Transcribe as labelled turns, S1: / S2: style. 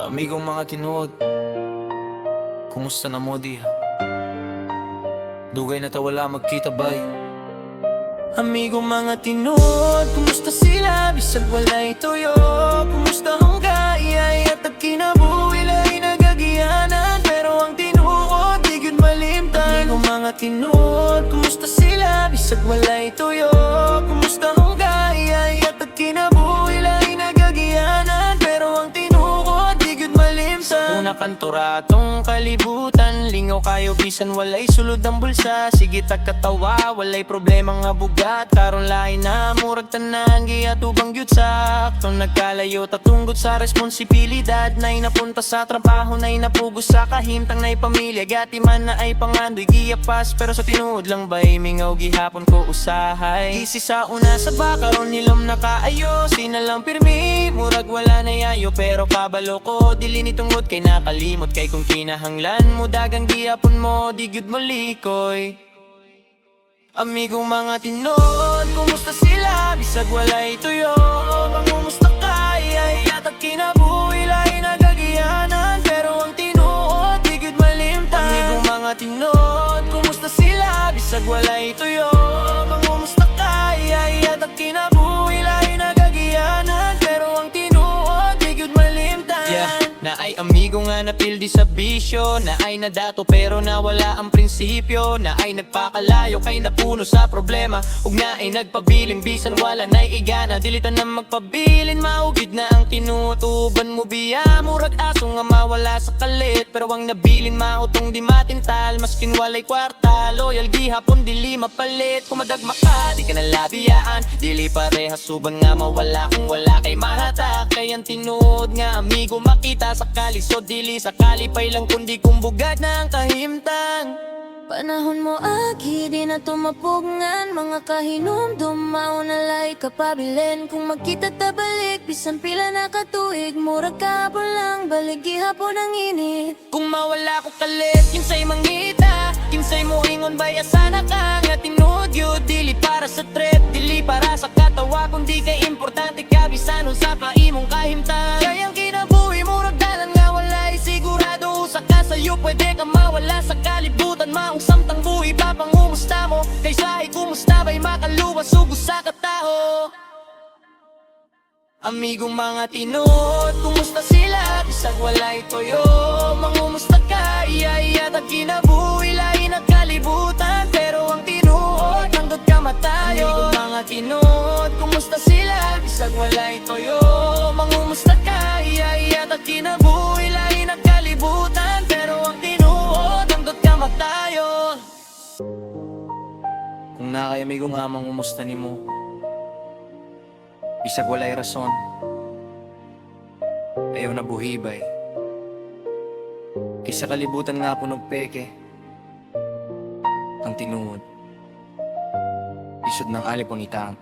S1: Amigong mga tinuod, kumusta na mo di? Dugay na tawala magkita bay. Amigong mga tinuod, kumusta sila? Bisag walay tuyo. Kumusta hangga iyay at kinabuhi lay nagagianan. Pero ang tinuod, di gyud malimtan. Amigong mga tinuod, kumusta sila? Bisag walay tuyo. Kumusta hangga iyay at kinabuhi lay nagagianan. Pero ang tinuod, di gyud malimtan. Una kantura atong kalibutan, lingaw kayo bisan walay sulod ang bulsa. Sige katawa, walay problema nga bugat. Karon lain na murag tanan giatubang gyud sakto. Nagkalayo tatunggot sa responsibilidad. Nay napunta sa trabaho, nay napugos sa kahimtang. Nay pamilya gati man na ay pangandoy giyapas. Pero sa tinuod lang bay mingaw gihapon ko usahay. Gisi sa una sa bakaron nilom na kaayo. Sinalang pirmi, murag wala na yayo. Pero kabalo ko dili ni tungod kay nakalimot. Kay kung kinahanglan mo dagang gihapon mo, di gyud malikoy. Amigong mga tinod, kumusta sila? Bisag walay tuyo. Mangumusta ka? Iyay at kinabuhi lay nagagianan. Pero ang tinuod, di gyud malimtan. Amigong mga tinod, kumusta sila? Bisag walay tuyo. Mangumusta ka? Iyay at kinabuhi lay nagagianan. Pero ang tinuod, di gyud malimtan. Na ay amigo nga napildi sa bisyo. Na ay nadato pero nawala ang prinsipyo. Na ay nagpakalayo kay napuno sa problema. Ug na ay nagpabiling bisan wala na'y igana. Dilitan na magpabilin, maugid na ang tinutuban mo biya. Murag aso nga mawala sa kalit. Pero ang nabilin mautong di matintal. Maskin walay kwarta, loyal gihapon dili mapalit. Kung madagma ka, di ka nalabiyaan. Dili parehas suban nga mawala kung wala kay mahata. Kay ang tinuod nga amigo makita sa kalisod, dili sa kalipay lang kundi kumbugat na ang kahimtang.
S2: Panahon mo agi, di na tumapugngan. Mga kahinumdum, maunalay kapabilin. Kung magkita tabalik, bisan pila na katuig. Murag kapon lang, balik gihapon ang init.
S1: Kung mawala ko kalit, kinsay mangita. Kinsay mo ingon baya sana ka nga tinuod yun. Dili para sa trip, dili para sa katawa. Kung di kay importante ka, bisan sa paimong kahimtang. Kayang kinabuhi, murag dalan nga walay sigurado. Usa ka sa'yo, pwede ka mawala sa kalibutan. Samtang buhi pa pangumusta mo. Kaysa ay kumusta ba'y makaluwas ugos sa kataho. Amigong mga tinuod, kumusta sila? Bisag walay toyo. Mangumusta ka? Iyay at kinabuhi lay nagkalibutan. Pero ang tinuod, nandot ka matayo. Amigong mga tinuod, kumusta sila? Bisag walay toyo. Mangumusta ka? Iyay at kinabuhi lay nagkalibutan. Pero ang tinuod, nandot ka matayo. Kung na kay amigo nga mangumusta ni mo, bisag walay rason, ayaw na buhibay. Kaysa kalibutan nga punog peke, ang tinuod isod ng alipong itang.